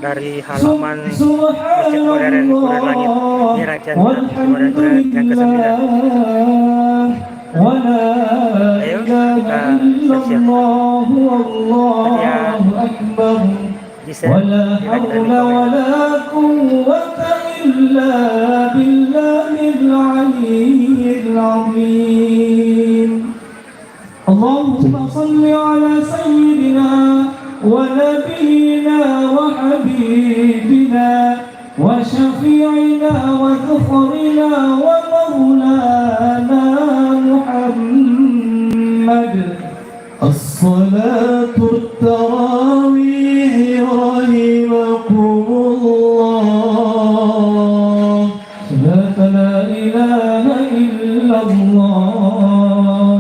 dari halaman Masjid Modern Kuda Langit. Ini rangkaian Modern Kuda yang ke-9. Ayo kita siap-siap. Bisa dilanjut dari اللهم صل على سيدنا ونبينا وحبيبنا وشفيعنا وذخرنا ومولانا محمد الصلاة التراويح رحمكم الله صلاة لا إله إلا الله.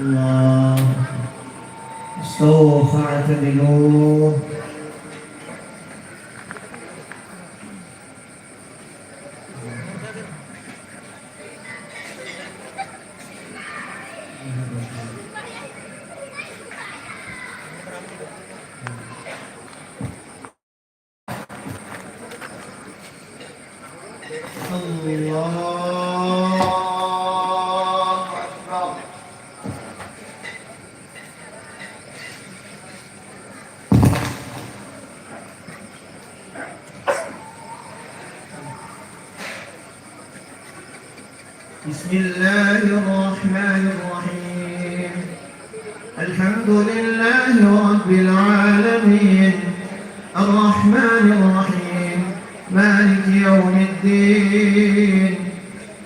الله استووا فاعتدلوا. بسم الله الرحمن الرحيم. الحمد لله رب العالمين الرحمن الرحيم مالك يوم الدين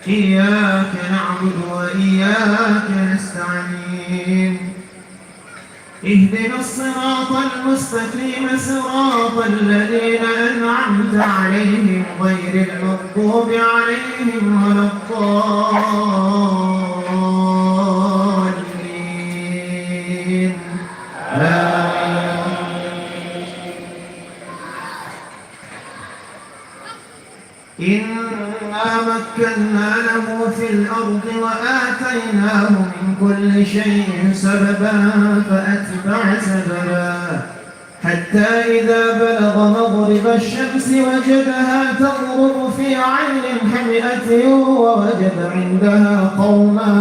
إياك نعبد وإياك نستعين اهدنا الصراط المستقيم صراط الذين أنعمت عليهم غير المغضوب عليهم ولا الضالين إنا مكنا له في الأرض وآتيناه من كل شيء سببا فأتبع سببا حتى إذا بلغ مغرب الشمس وجدها تغرب في عين حمئة ووجد عندها قوما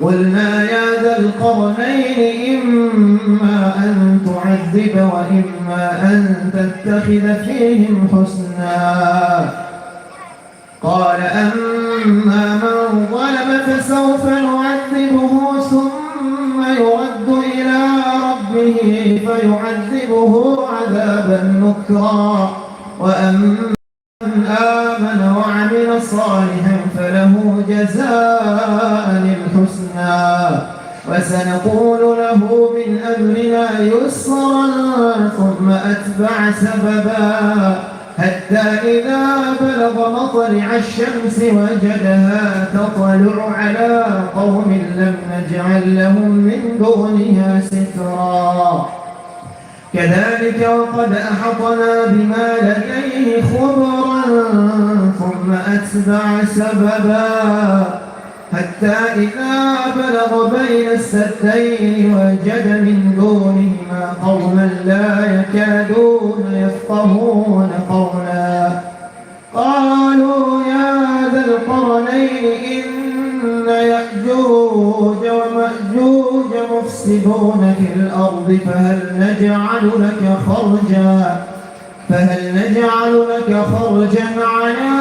قلنا يا ذا القرنين إما أن تعذب وإما أن تتخذ فيهم حسنا قال أما من ظلم فسوف نعذبه ثم يرد إلى ربه فيعذبه عذابا نكرا وأما من آمن وعمل صالحا فله جزاء الحسنى وسنقول له من أمرنا يسرا ثم أتبع سببا حتى إذا بلغ مطلع الشمس وجدها تطلع على قوم لم نجعل لهم من دونها سترا كذلك وقد أحطنا بما لديه خبرا ثم أتبع سببا حتى إذا بلغ بين السدين وجد من دونهما قوما لا يكادون يفقهون قولا قالوا يا ذا القرنين إن يأجوج ومأجوج مفسدون في الأرض فهل نجعل لك خرجا على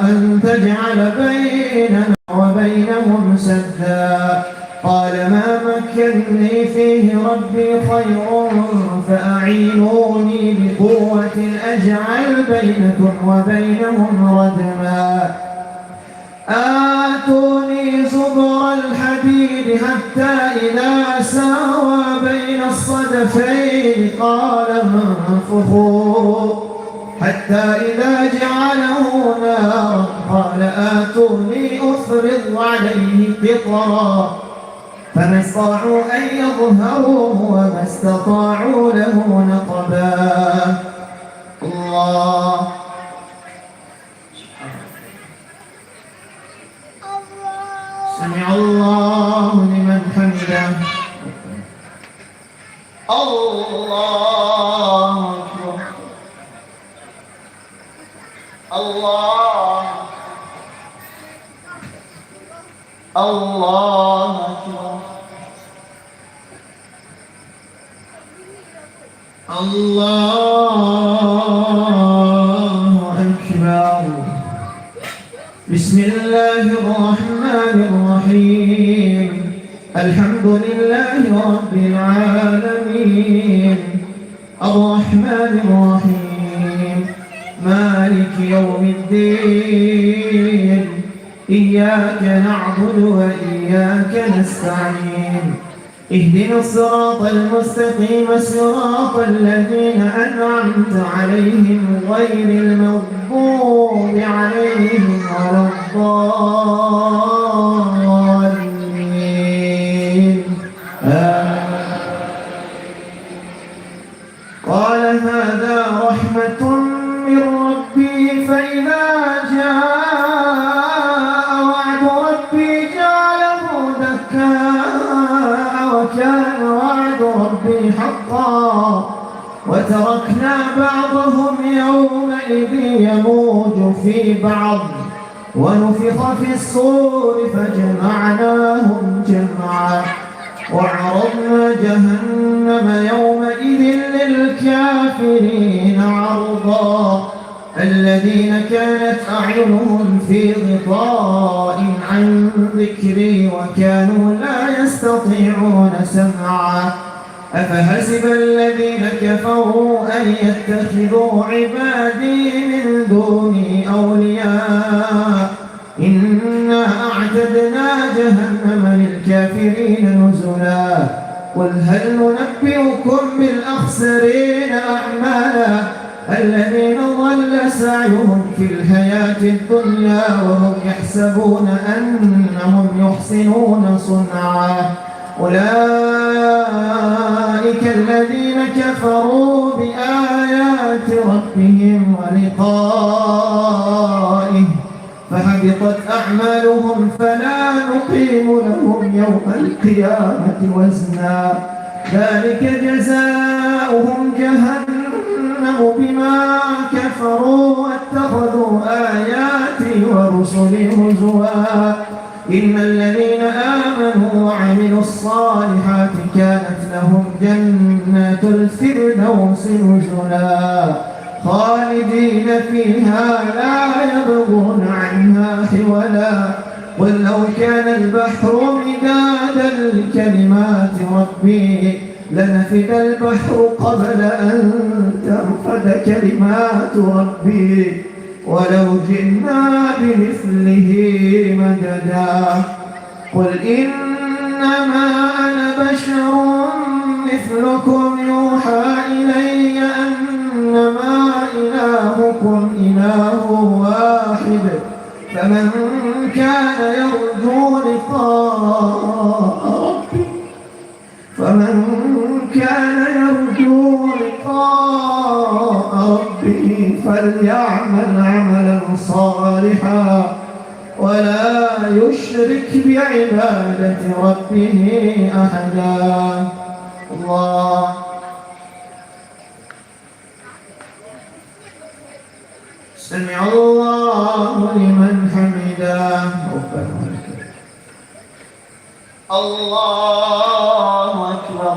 أن تجعل بيننا وبينهم سدا قال ما مكنني فيه ربي خير فأعينوني بقوة أجعل بينكم وبينهم ردما آتوني زبر الحديد حتى إذا ساوى بين الصدفين قال انفخوا حتى إذا جعله نارا قال آتوني أفرض عليه قطرا فما استطاعوا أن يظهروه وما استطاعوا له نقبا. الله سمع الله لمن حمده. الله أكبر. الله الله أكبر. الله أكبر. بسم الله الرحمن الرحيم. الحمد لله رب العالمين الرحمن الرحيم مالك يوم الدين إياك نعبد وإياك نستعين اهدنا الصراط المستقيم صراط الذين أنعمت عليهم غير المغضوب عليهم ولا الضالين. قال هذا رحمة من ربي فإذا جاء وعد ربي جعله دكاء وكان وعد ربي حقا وتركنا بعضهم يومئذ يموج في بعض ونفخ في الصور فجمعناهم جمعا وعرضنا جهنم يومئذ للكافرين عرضا الذين كانت أعينهم في غطاء عن ذكري وكانوا لا يستطيعون سمعا أفحسب الذين كفروا أن يتخذوا عبادي من دوني أولياء إنا أعتدنا جهنم للكافرين نزلا قل هل ننبئكم بالأخسرين أعمالا الذين ضل سعيهم في الحياة الدنيا وهم يحسبون أنهم يحسنون صنعا أولئك الذين كفروا بآيات ربهم ولقائه فحبطت أعمالهم فلا نقيم لهم يوم القيامة وزنا ذلك جزاؤهم جهنم بما كفروا واتخذوا آياتي ورسلي هزوا إن الذين آمنوا وعملوا الصالحات كانت لهم جنات الفردوس نزلا خالدين فيها لا يبغون عنها حولا قل لو كان البحر مدادا لكلمات ربي لنفد البحر قبل أن تنفد كلمات ربي ولو جئنا بمثله مددا قل إنما أنا بشر مثلكم يوحى إلي أنما إلهكم إله واحد فمن كان يرجو لقاء ربه فليعمل عملا صالحا ولا يشرك بعبادة ربه أحدا. الله سمع الله لمن حمده ربنا ولك الله أكبر.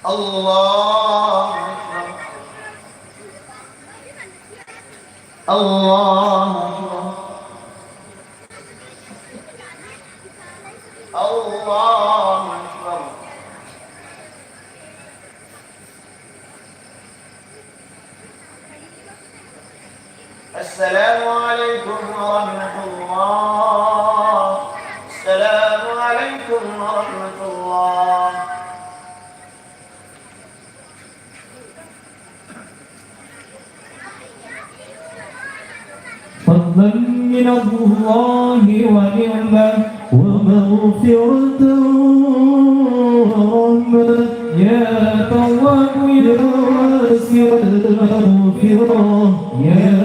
الله أكبر. الله أكبر. الله أكبر. السلام عليكم ورحمة الله. السلام عليكم ورحمة الله. فضلا من الله ونعمة ومغفرة ورحمة يا تواب يا واسع المغفرة يا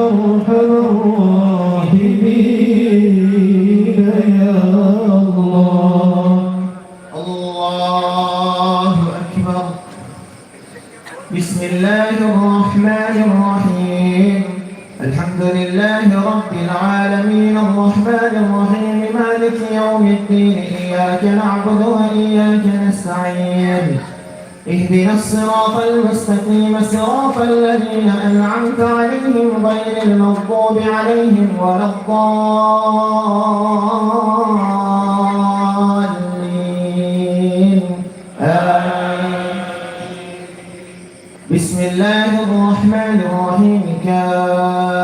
أرحم الراحمين يا الله. الله أكبر. بسم الله الرحمن الرحيم. الحمد لله رب العالمين الرحمن الرحيم مالك يوم الدين إياك نعبد وإياك نستعين اهدنا الصراط المستقيم صراط الذين أنعمت عليهم غير المغضوب عليهم ولا الضالين آمين. بسم الله الرحمن الرحيم كافها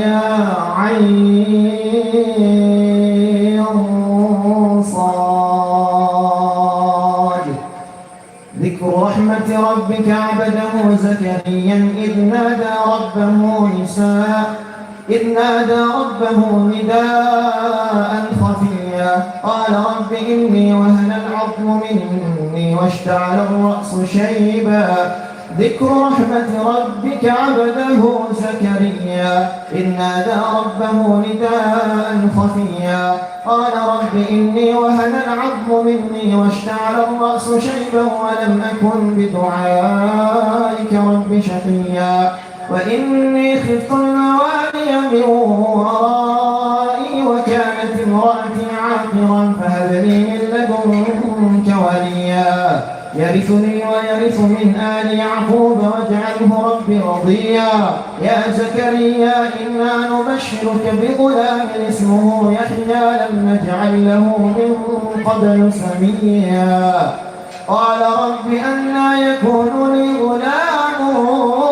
يا عين صاد. ذكر رحمة ربك عبده زكريا إذ نادى ربه نداء خفيا قال رب إني وهن العظم مني واشتعل الرأس شيبا. ذكر رحمة ربك عبده زكريا إذ نادى ربه نداء خفيا قال رب إني وهن العظم مني واشتعل الرأس شيبا ولم أكن بدعائك رب شقيا وإني خفت الموالي من ورائي وكانت امرأتي عاقرا فهب لي من لدنك وليا يرثني ويرث من آل يعقوب واجعله رب رضيا. يا زكريا إنا نبشرك بغلام اسمه يحيى لم نجعل له من قبل سميا. قال رب أنى يكون لي غلام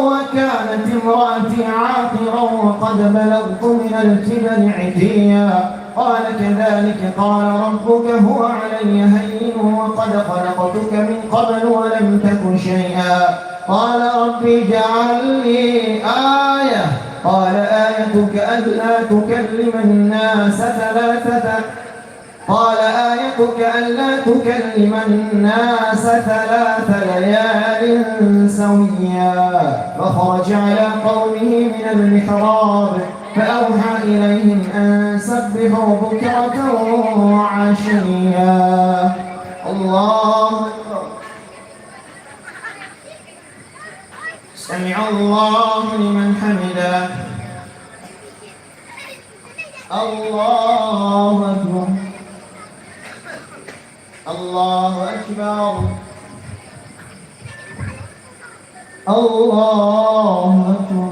وكانت امرأتي عاقرا وقد بلغت من الكبر عتيا. قال كذلك قال ربك هو علي هين وقد خلقتك من قبل ولم تك شيئا. قال رب اجعل لي آية. قال آيتك ألا تكلم الناس ثلاث ليال سويا. فخرج على قومه من المحراب فأوحى إليهم أن سبحوا بكرة وعشيا. الله أكبر. سمع الله لمن حمده. الله أكبر. الله أكبر. الله أكبر.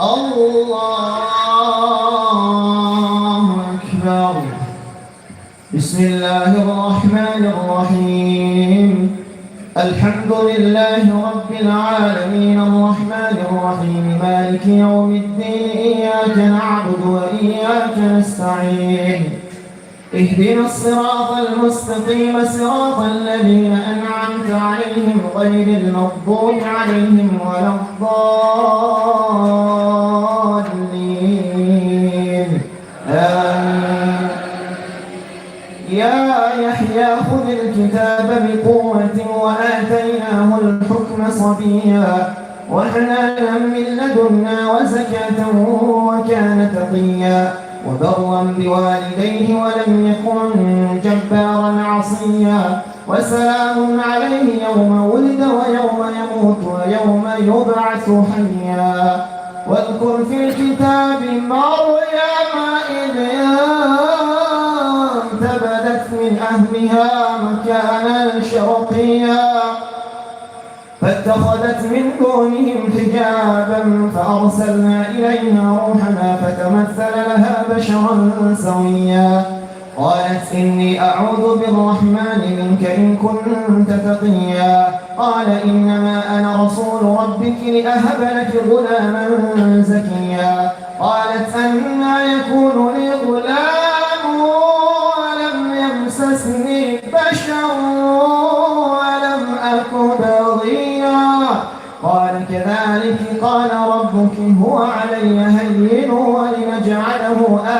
الله أكبر. بسم الله الرحمن الرحيم. الحمد لله رب العالمين الرحمن الرحيم مالك يوم الدين إياك نعبد وإياك نستعين اهدنا الصراط المستقيم صراط الذين أنعمت عليهم غير المغضوب عليهم ولا الضالين آمين. يا يحيى خذ الكتاب بقوة وآتيناه الحكم صبيا وحنانا من لدنا وزكاة وكان تقيا وبرا بوالديه ولم يكن جبارا عصيا. وسلام عليه يوم ولد ويوم يموت ويوم يبعث حيا. واذكر في الكتاب مريم إذ انتبذت من أهلها مكانا شرقيا فاتخذت من دونهم حجابا فأرسلنا إليها روحنا فتمثل لها بشرا سويا. قالت إني أعوذ بالرحمن منك إن كنت تقيا. قال إنما أنا رسول ربك لأهب لك غلاما زكيا. قالت أنى يكون لي غلام ولم يمسسني بشر ولم أك بغيا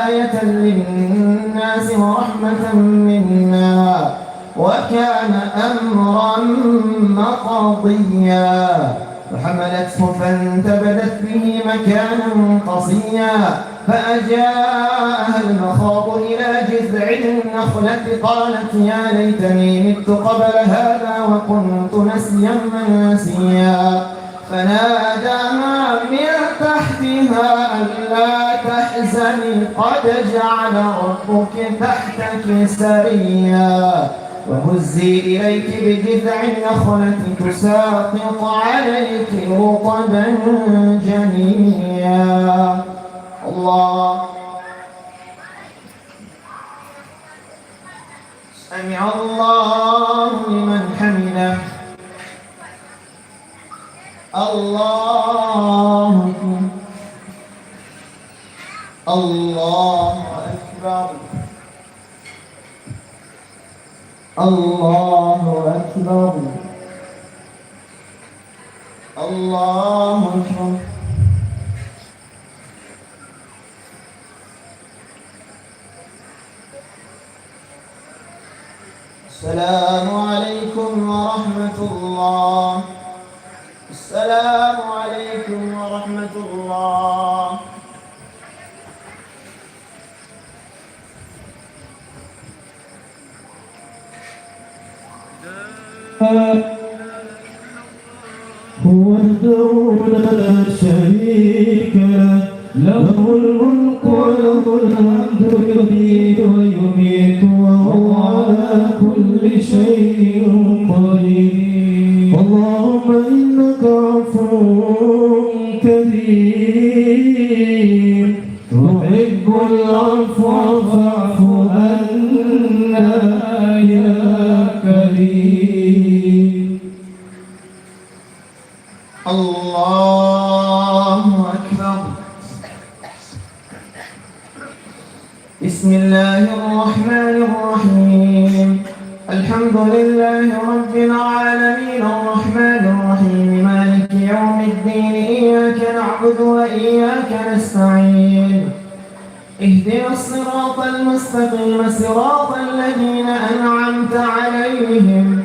آية للناس ورحمة منا وكان أمرا مقضيا. فحملته فانتبذت به مكانا قصيا فأجاءها المخاض إلى جذع النخلة قالت يا ليتني مت قبل هذا وكنت نسيا منسيا. فناداها من تحتها ألا تحزني قد جعل ربك تحتك سريا وهزي إليك بجذع النخلة تساقط عليك رطبا جنيا. الله سمع الله لمن حمده. الله الله أكبر. الله أكبر. الله أكبر. السلام عليكم ورحمة الله. السلام عليكم ورحمة الله. وحده لا شريك له له الملك وله الحمد يحيي ويميت وهو على كل شيء قدير. اللهم إنك عفو كريم تحب العفو فاعف عنا يا كريم. الله أكبر. بسم الله الرحمن الرحيم. الحمد لله رب العالمين الرحمن الرحيم مالك يوم الدين إياك نعبد وإياك نستعين اهدنا الصراط المستقيم صراط الذين أنعمت عليهم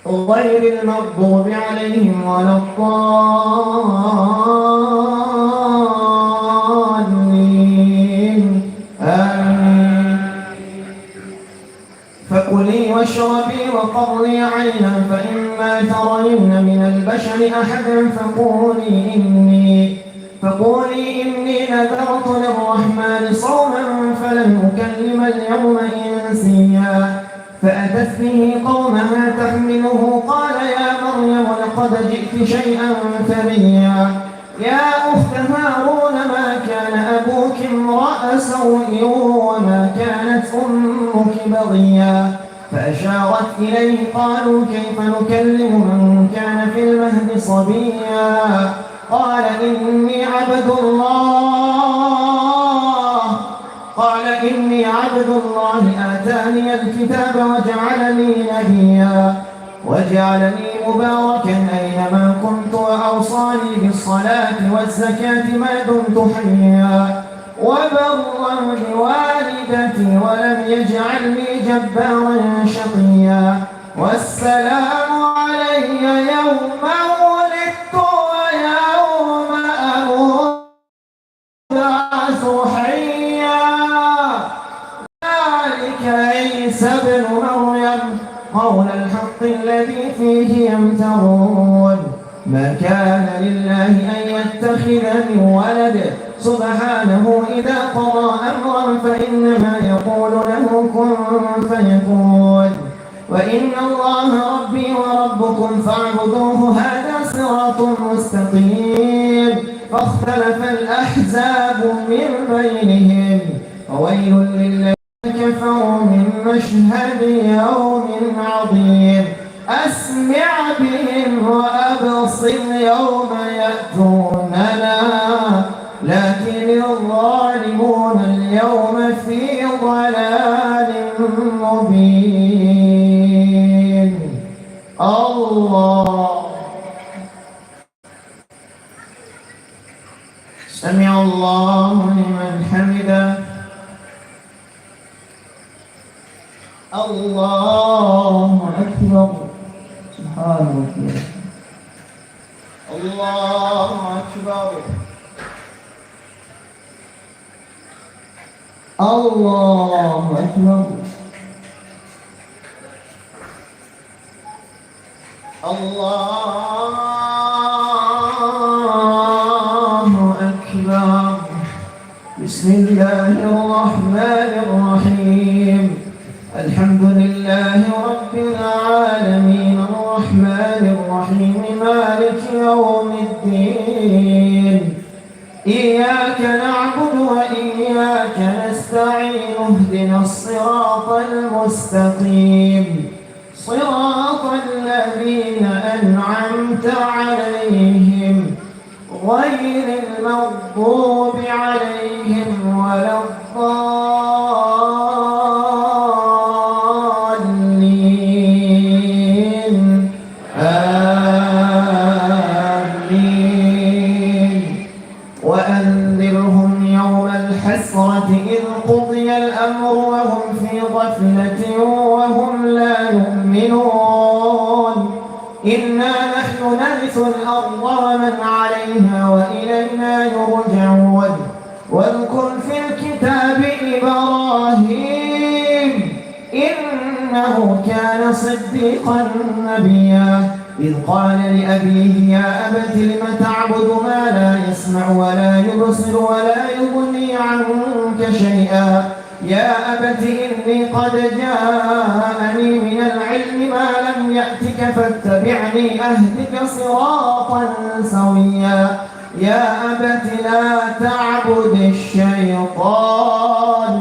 غير المغضوب عليهم ولا الضالين آمين. فكلي واشربي وقضي عينا فإما ترين من البشر أحدا فقولي إني نذرت للرحمن صوما فلن أكلم اليوم إنسيا. فأتت به قومها تحمله قال يا مريم لقد جئت شيئا فريا. يا أخت هارون ما كان أبوك امرأ سوء وما كانت أمك بغيا. فأشارت إليه قالوا كيف نكلم من كان في المهد صبيا. قال إني عبد الله آتاني الكتاب وجعلني مباركا أينما كنت وأوصاني بالصلاة والزكاة ما دمت حيا وبرا بوالدتي ولم يجعلني جبارا شقيا. والسلام علي يوم ولدت ويوم أبعث حيا. ذلك عيسى ابن مريم قول الحق الذي فيه يمترون. ما كان لله أن يتخذ من ولد سبحانه إذا قضى أمرا فإنما يقول له كن فيكون. وإن الله ربي وربكم فاعبدوه هذا صراط مستقيم. فاختلف الأحزاب من بينهم فويل للذين كفروا من مشهد يوم عظيم. أسمع بهم وأبصر يوم يأتوننا لكن الظالمون اليوم في ضلال مبين. الله سمع الله لمن حمده. الله أكبر. سبحان ربي. الله أكبر. الله أكبر. الله أكبر. بسم الله الرحمن الرحيم. الحمد لله رب العالمين الرحمن الرحيم مالك يوم الدين. إياك نعبد وإياك نستعين اهدنا الصراط المستقيم صراط الذين أنعمت عليهم غير المغضوب عليهم ولا الضالين. آمين. وأنذرهم يوم الحسرة إذ قضي الأمر وهم في غفلة وهم لا يؤمنون. إنا نحن نرث الأرض ومن عليها وإلينا يرجعون. واذكر في الكتاب إبراهيم إنه كان صديقا نبيا إذ قال لأبيه يا أبت لم تعبد ما لا يسمع ولا يبصر ولا يغني عنك شيئا يا أبت إني قد جاءني من العلم ما لم يأتك فاتبعني أهدك صراطا سويا يا أبت لا تعبد الشيطان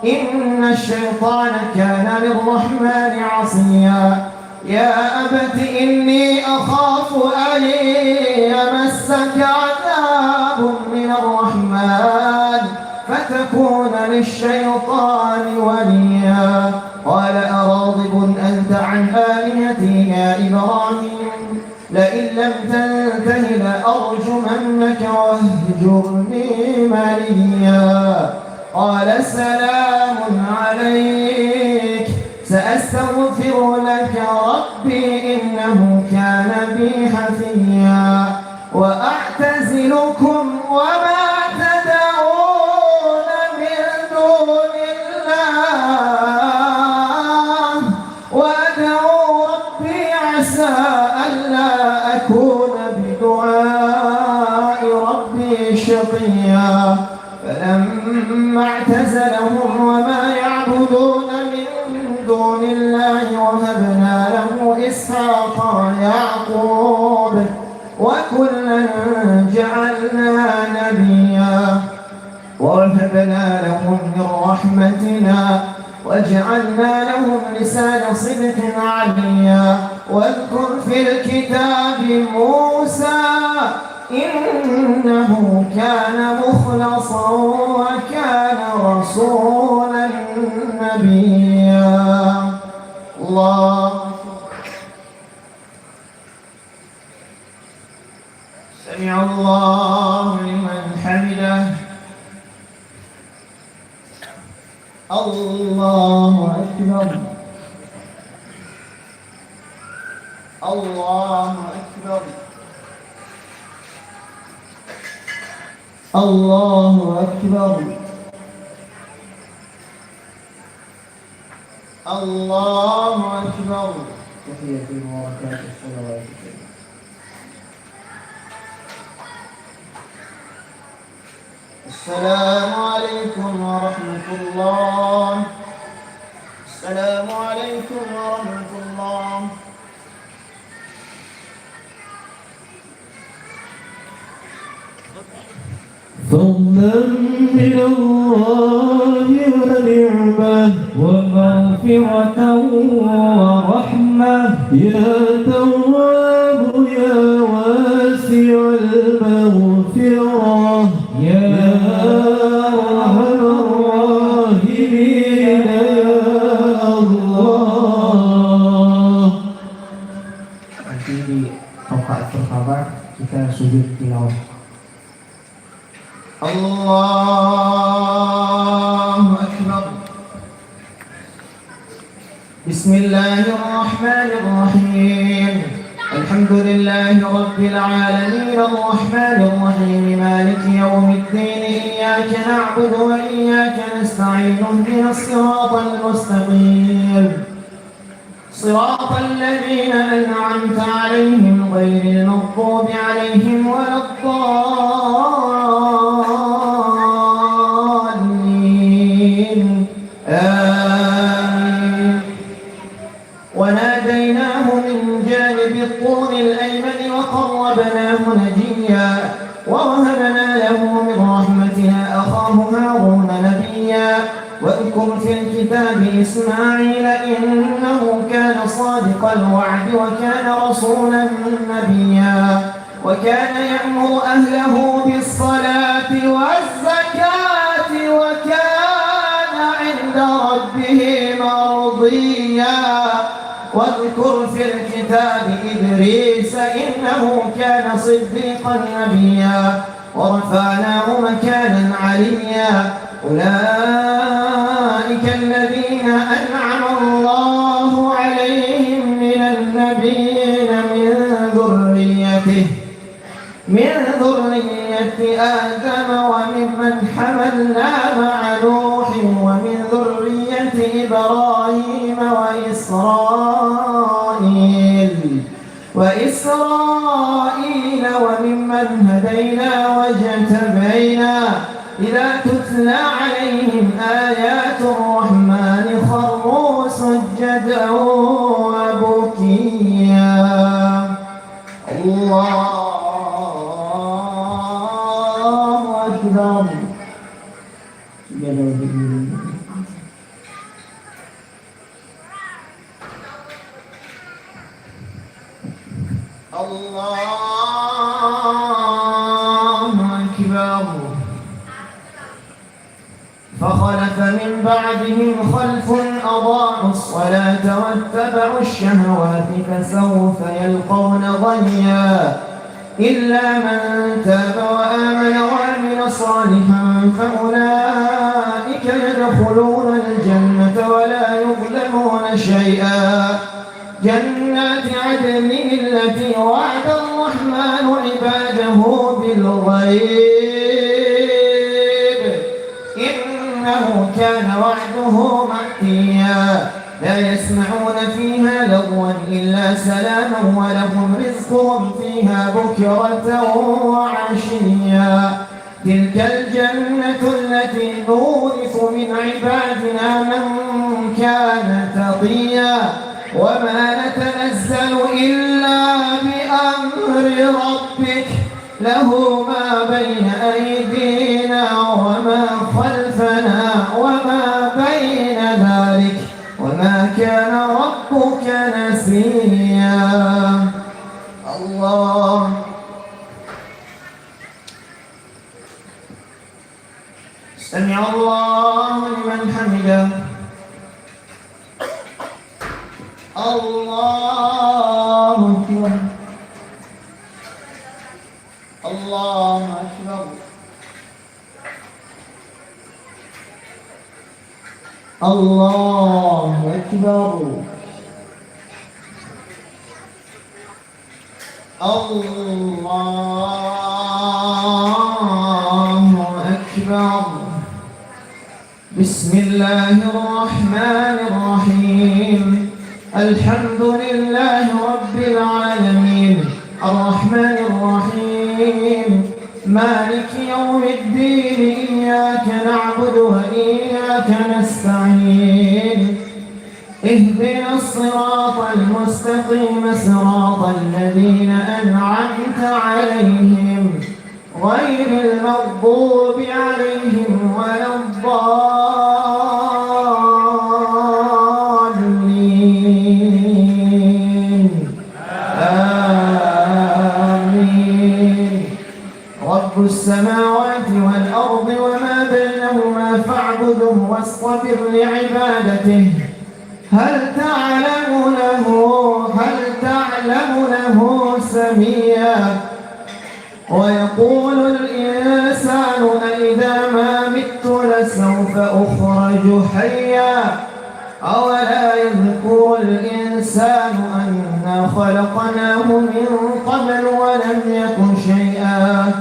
إن الشيطان كان للرحمن عصيا يا أبت إني أخاف أن يمسك عذاب من الرحمن فتكون للشيطان وليا قال أراغب أنت عن آلهتي يا إبراهيم لئن لم تنته لأرجمنك واهجرني مليا قال سلام عليك سأستغفر لك ربي إنه كان بي حفيا وأعتزلكم وما تدعون من دون الله وأدعو ربي عسى ألا أكون بدعاء ربي شقيا فلما اعتزلهم وما يعبدون من دون الله وهبنا له إسحاق ويعقوب وكلا جعلنا نبيا ووهبنا لهم من رحمتنا وجعلنا لهم لسان صدق عليا واذكر في الكتاب موسى إنه كان مخلصا وكان رسولا نبيا. الله سمع الله لمن حمده. الله أكبر. الله أكبر. الله أكبر. الله أكبر. تحية وبركاته الصلوات. السلام عليكم ورحمة الله. السلام عليكم ورحمة الله. فضلا من الله ونعمة ومغفرة ورحمة يا تواب يا واسع المغفرة يا أرحم الراحمين يا الله. Nanti di rakaat pertama kita sujud tilawah. الله أكبر. بسم الله الرحمن الرحيم. الحمد لله رب العالمين الرحمن الرحيم مالك يوم الدين إياك نعبد وإياك نستعين اهدنا الصراط المستقيم صراط الذين أنعمت عليهم غير المغضوب عليهم ولا الضالين آمين. وناديناه من جانب الطور الأيمن وقربناه نجيا ووهبنا له من رحمتنا أخاه هارون نبيا. واذكر في الكتاب إسماعيل إنه كان صادق الوعد وكان رسولا نبيا وكان يأمر أهله بالصلاة والزكاة وكان عند ربه مرضيا. واذكر في الكتاب إدريس إنه كان صديقا نبيا ورفعناه مكانا عليا. أولئك الذين أنعم الله عليهم من النبيين من ذرية آدم وممن حملنا مع نوح ومن ذرية إبراهيم وإسرائيل وممن هدينا واجتبينا. إذا تتلى عليهم آيات الرحمن خروا سجدا وبكيا. الله أكبر. الله أكبر. فخلف من بعدهم خلف أضاعوا الصلاة واتبعوا الشهوات فسوف يلقون غيا. إلا من تاب وآمن وعمل صالحا فأولئك يدخلون الجنة ولا يظلمون شيئا. جنات عدن التي وعد الرحمن عباده بالغيب إنه كان وعده مأتيا. لا يسمعون فيها لغوا إلا سلاما ولهم رزقهم فيها بكرة وعشيا. تلك الجنة التي نورث من عبادنا من كان تقيا. وما نتنزل إلا بأمر ربك له ما بين أيدينا وما خلفنا وما بين ذلك وما كان ربك نسيا. الله سمع الله لمن حمده. الله أكبر. الله أكبر. الله أكبر. الله أكبر. بسم الله الرحمن الرحيم. الحمد لله رب العالمين الرحمن الرحيم مالك يوم الدين إياك نعبد وإياك نستعين. اهدنا الصراط المستقيم صراط الذين أنعمت عليهم غير المغضوب عليهم ولا الضالين آمين. رب السماوات والأرض وما بينهما فاعبده واصطبر لعبادته. هل تعلم له سميا. ويقول الإنسان أإذا ما مت لسوف أخرج حيا. أولا يذكر الإنسان أنا خلقناه من قبل ولم يك شيئا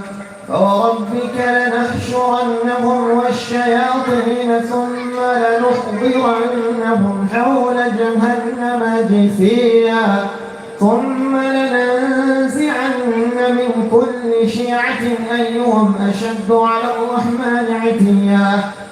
فوربك لنحشرنهم والشياطين ثم لنحضرنهم حول جهنم جثيا ثم لننزعن من كل شيعة أيهم أشد على الرحمن عتيا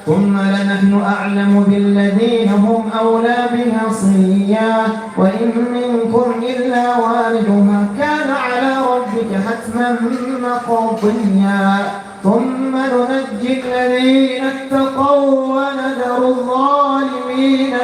ثم لنحن أعلم بالذين هم أولى بها صليا وإن منكم إلا واردها كان على ربك حتما مقضيا ثم ننجي الذين اتقوا ونذر الظالمين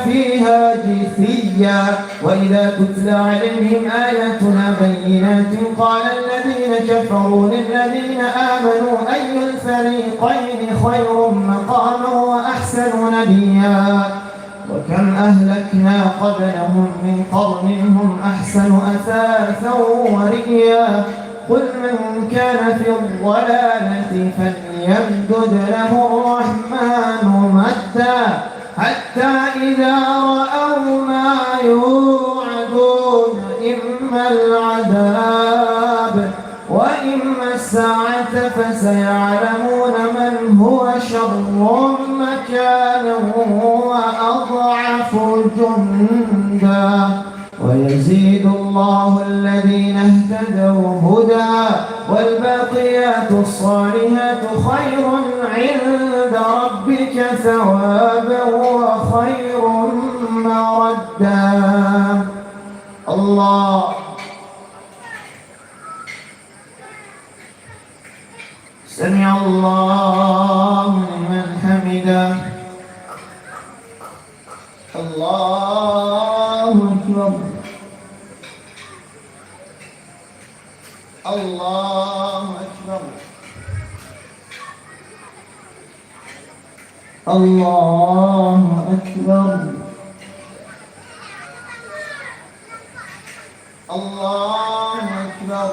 فيها جثيا وإذا تتلى عليهم آياتنا بينات قال الذين كفروا للذين آمنوا أي الفريقين خير مقاما وأحسن نديا وكم أهلكنا قبلهم من قرن هم أحسن أثاثا ورئيا قل من كان في الضلالة فليمدد له الرحمن مدا حتى إذا رأوا ما يوعدون إما العذاب وإما الساعة فسيعلمون من هو شر مكانا وأضعف جندا ويزيد الله الذين اهتدوا هدى والباقيات الصالحات خير عند ربك ثوابا وخير مردا الله سمع الله لمن حمده الله أكبر الله أكبر الله أكبر الله أكبر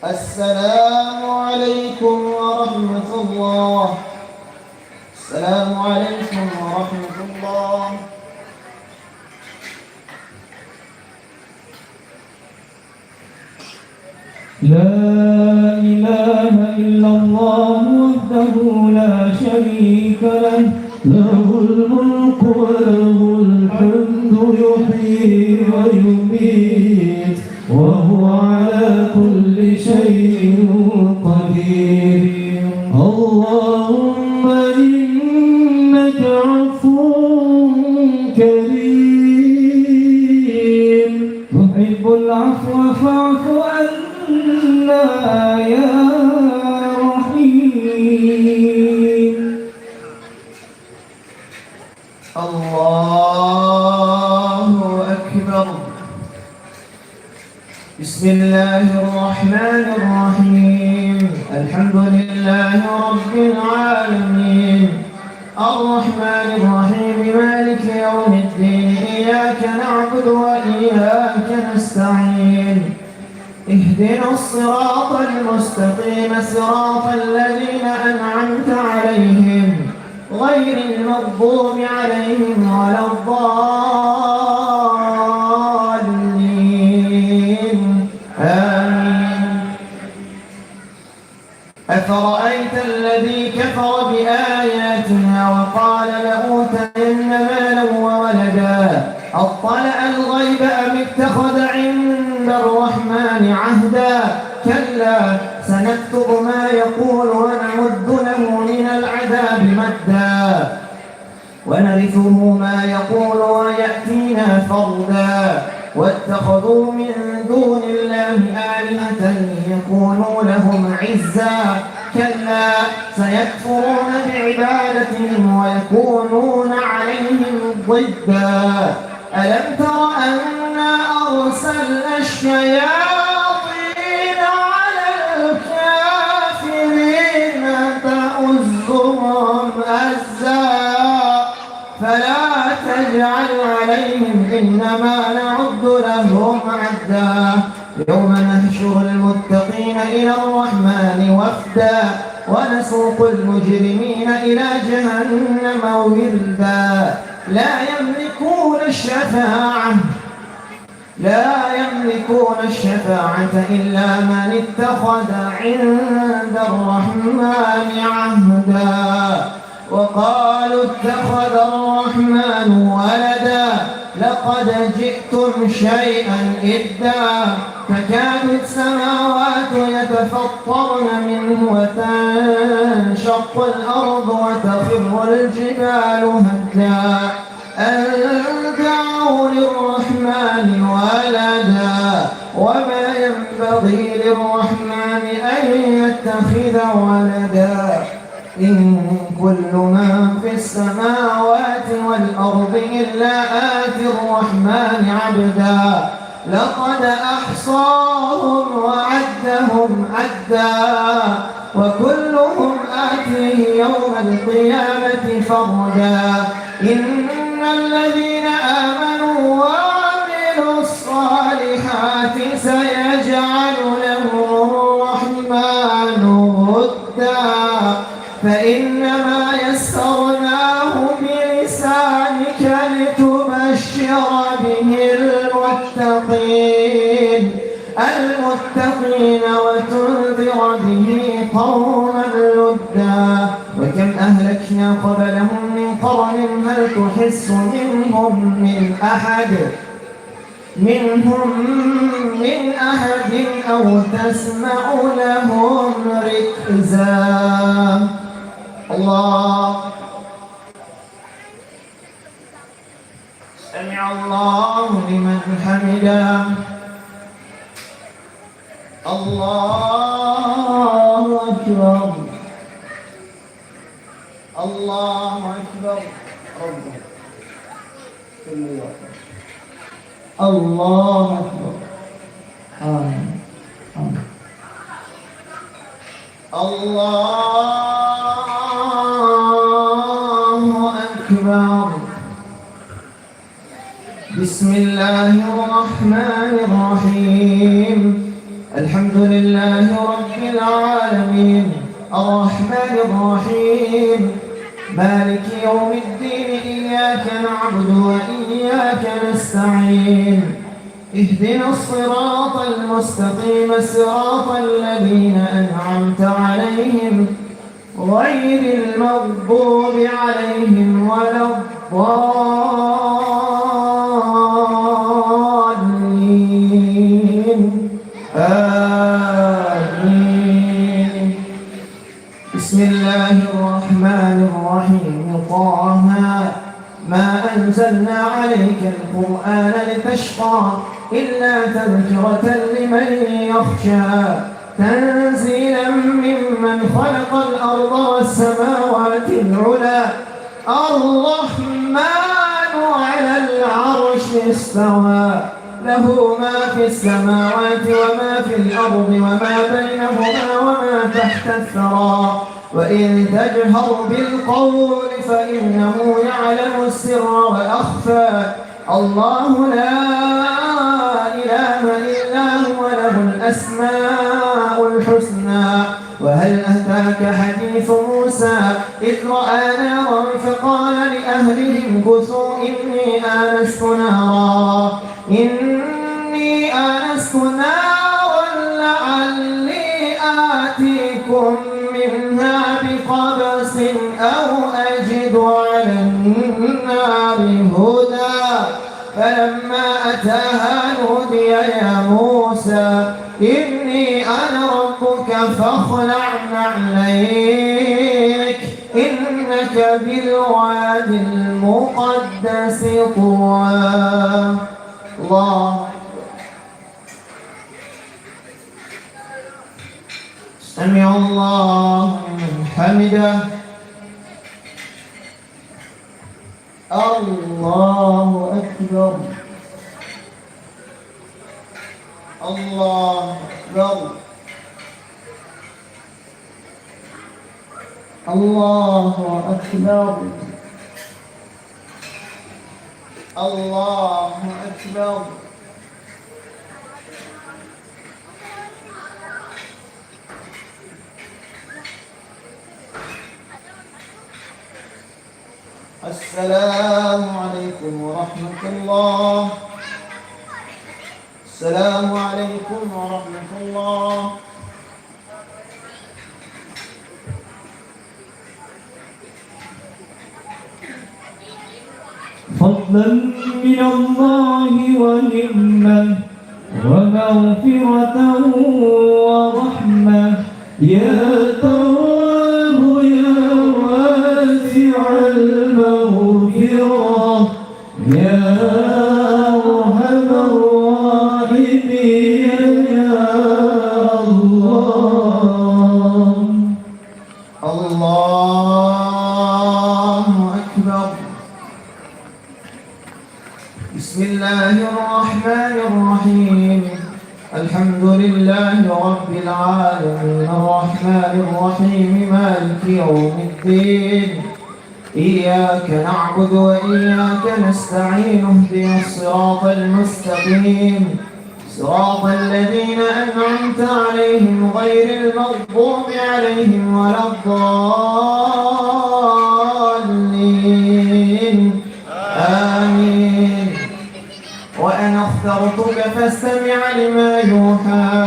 السلام عليكم ورحمة الله. السلام عليكم ورحمة الله. لا إله إلا الله وحده لا شريك له له الملك وله الحمد يحيي ويميت وهو على كل شيء قدير. اللهم إنك عفو كريم تحب العفو فاعف عنا يا رحيم. الله أكبر. بسم الله الرحمن الرحيم. الحمد لله رب العالمين الرحمن الرحيم مالك يوم الدين إياك نعبد وإياك نستعين اهدنا الصراط المستقيم صراط الذين أنعمت عليهم غير المغضوب عليهم ولا الضالين آمين. أفرأيت الذي كفر بآياتنا وقال لأوتين مالا وولدا أطلع الغيب أم اتخذ عند الرحمن عهدا كلا سنكتب ما يقول ونمد له من العذاب مدا ونرثه ما يقول ويأتينا فردا واتخذوا من دون الله آلهة ليكونوا لهم عزا كلا سيكفرون بعبادتهم ويكونون عليهم ضدا ألم تر أنا أرسلنا الشياطين على الكافرين تؤزهم أزا فلا تجعل عليهم فإنما نعد لهم عدا يوم نحشر المتقين إلى الرحمن وفدا ونسوق المجرمين إلى جهنم وردا لا يملكون الشفاعة إلا من اتخذ عند الرحمن عهدا وقالوا اتخذ الرحمن ولدا لقد جئتم شيئا إدا تكاد السماوات يتفطرن منه وتنشق الأرض وتخر الجبال هدا أن دعوا للرحمن ولدا وما ينبغي للرحمن أن يتخذ ولدا إن كل من في السماوات والأرض إلا آتي الرحمن عبدا لقد أحصاهم وعدهم عدا وكلهم آتيه يوم القيامة فردا إن الذين آمنوا وعملوا الصالحات سيجعل لهم الرحمن ودا فإنما يسرناه بلسانك لتبشر به المتقين وتنذر به قوما لدا وكم أهلكنا قبلهم من قرن هل تحس منهم من أحد أو تسمع لهم ركزا الله سمع الله لمن حمده الله أكبر الله أكبر الله أكبر آمين الله أكبر بسم الله الرحمن الرحيم الحمد لله رب العالمين الرحمن الرحيم مالك يوم الدين إياك نعبد وإياك نستعين اهدنا الصراط المستقيم صراط الذين أنعمت عليهم غير المغضوب عليهم ولا الضالين آمين بسم الله الرحمن الرحيم طه ما أنزلنا عليك القرآن لتشقى إلا تذكرة لمن يخشى تنزيلا ممن خلق الأرض والسماوات العلى الرحمن على العرش استوى له ما في السماوات وما في الأرض وما بينهما وما تحت الثرى وإن تجهر بالقول فإنه يعلم السر وأخفى الله لا إله إلا هو له الأسماء الحسنى وهل أتاك حديث موسى إذ رأى نارا فقال لأهلهم كثوا إني آنست نارا لعلي آتيكم منها بقبس أو أجد على النار هدى فلما أتاها نودي يا موسى إني أنا ربك فاخلع نعليك إنك بالواد المقدس طوى الله سمع الله لمن حمده الله أكبر الله أكبر الله أكبر الله أكبر. السلام عليكم ورحمة الله. السلام عليكم ورحمة الله. فضلا من الله ونعمة ومغفرة ورحمة يا تواب يا واسع المغفرة يا أرحم الراحمين يا الله. الله أكبر. بسم الله الرحمن الرحيم. الحمد لله رب العالمين الرحمن الرحيم مالك يوم الدين. إياك نعبد وإياك نستعين اهدنا الصراط المستقيم صراط الذين أنعمت عليهم غير المغضوب عليهم ولا الضالين آمين. وأنا اخترتك فاستمع لما يوحى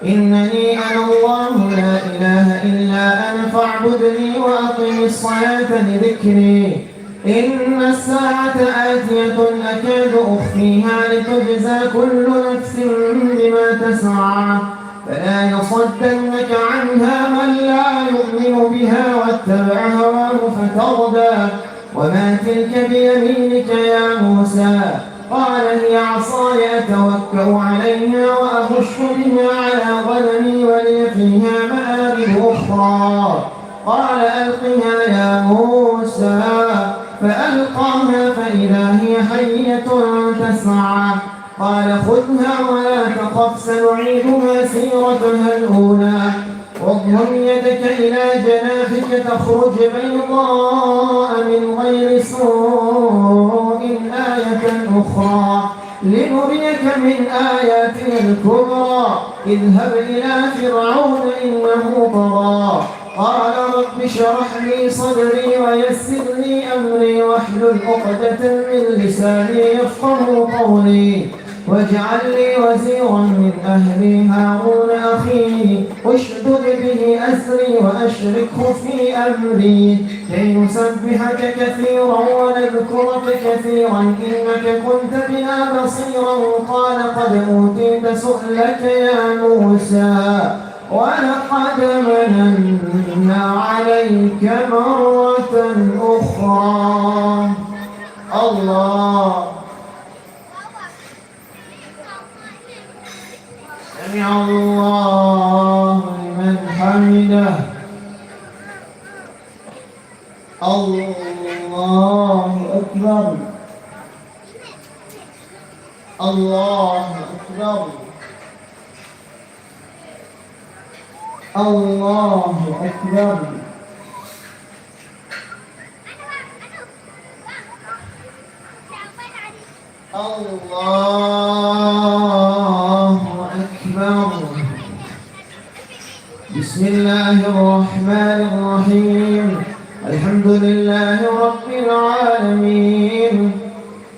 إنني أنا الله لا إله إلا أنا فاعبدني وأقم الصلاة لذكري. إن الساعة آتية أكاد أخفيها لتجزى كل نفس بما تسعى فلا يصدنك عنها من لا يؤمن بها واتبع هواه فتردى. وما تلك بيمينك يا موسى؟ قال هي عصاي أتوكأ عليها وأهش بها على غنمي ولي فيها مآرب أخرى. قال ألقها يا موسى فألقاها فإذا هي حية تسعى. قال خذها ولا تخف سنعيدها سيرتها الأولى. واضمم يدك إلى جناحك تخرج بيضاء من غير سوء آية أخرى لنريك من آياتنا الكبرى. اذهب إلى فرعون إنه طغى. قال رب اشرح لي صدري ويسر لي أمري واحلل عقدة من لساني يفقهوا قولي. واجعل لي وزيرا من أهلي هارون أخي اشدد به أسري وأشركه في أمري كي نسبحك كثيرا ونذكرك كثيرا إنك كنت بنا بصيرا. قال قد أوتيت سؤلك يا موسى ولقد مننا عليك مرة أخرى. الله. سمع الله لمن حمده. الله أكبر. الله أكبر. الله أكبر. الله أكبر. بسم الله الرحمن الرحيم. الحمد لله رب العالمين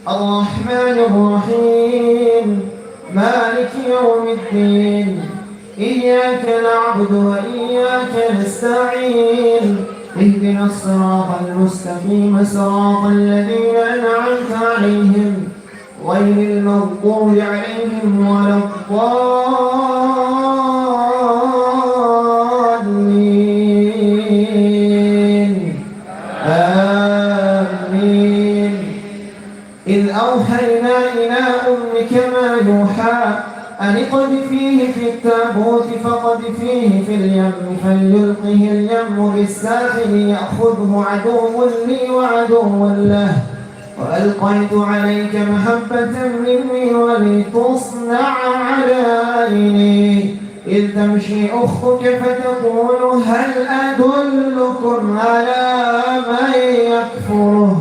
الرحمن الرحيم مالك يوم الدين. إياك نعبد وإياك نستعين اهدنا الصراط المستقيم صراط الذين أنعمت عليهم غير المغضوب عليهم ولا الضالين آمين. إذ أوحينا إلى أمك ما يوحى أن اقذفيه في التابوت فقذفيه في اليم فليلقه اليم بالساحل يأخذه عدو لي وعدو له وألقيت عليك محبة مني ولتصنع على عيني. إذ تمشي أختك فتقول هل أدلكم على من يكفره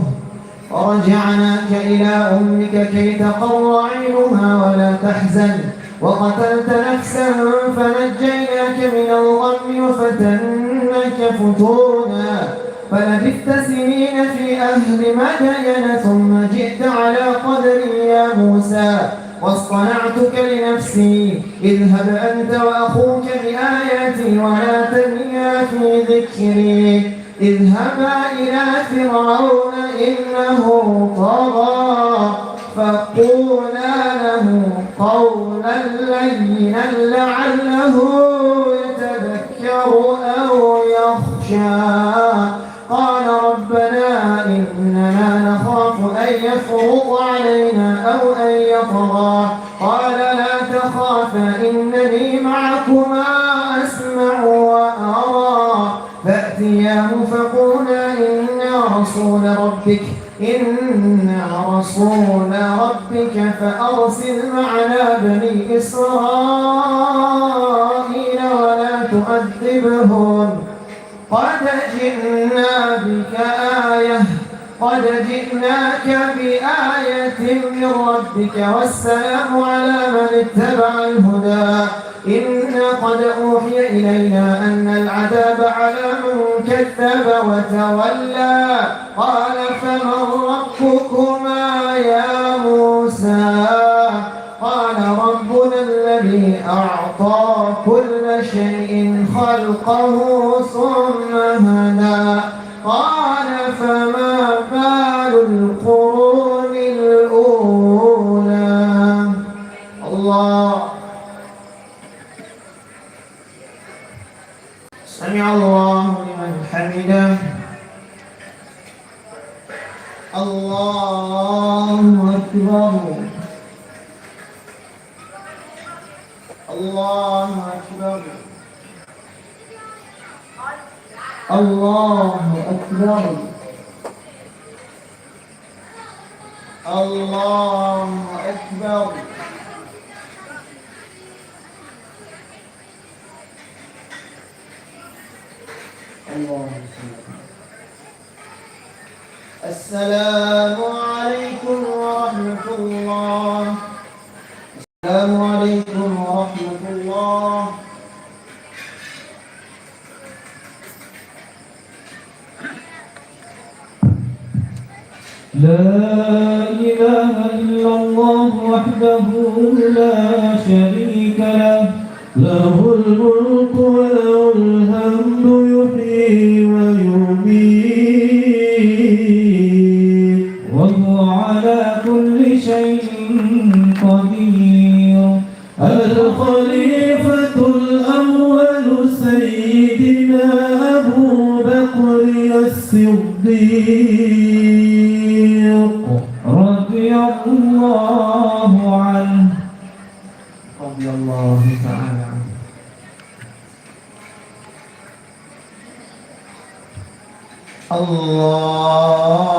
ورجعناك إلى أمك كي تقر عينها ولا تحزن وقتلت نفسا فنجيناك من الغم وفتناك فتونا فلبثت سنين في أهل مدين ثم جئت على قدري يا موسى واصطنعتك لنفسي اذهب أنت وأخوك بآياتي ولا تنيا في ذكري اذهبا إلى فرعون إنه طغى فقولا له قولا لينا لعله يتذكر أو يخشى قال ربنا إننا نخاف أن يفرط علينا أو أن يطغى قال لا تخافا إنني معكما أسمع وأرى فأتياه فقولا إنا رسول ربك فأرسل معنا بني إسرائيل ولا تؤذبهم قد جئناك بآية من ربك والسلام على من اتبع الهدى إنا قد أوحي إلينا أن العذاب على من كذب وتولى قال فمن ربكما يا موسى قال ربنا الذي أعطى كل شيء خلقه ثم هدى قال فما بال القرون الأولى الله سمع الله لمن حمده الله أكبر الله أكبر الله أكبر الله أكبر الله السلام عليكم ورحمة الله السلام عليكم ورحمة الله لا إله إلا الله وحده لا شريك له له الملك وله الحمد يحيي ويميت وهو على كل شيء قدير الخليفة الأول سيدنا أبو بكر الصديق رضي الله عنه رضي الله تعالى عنه الله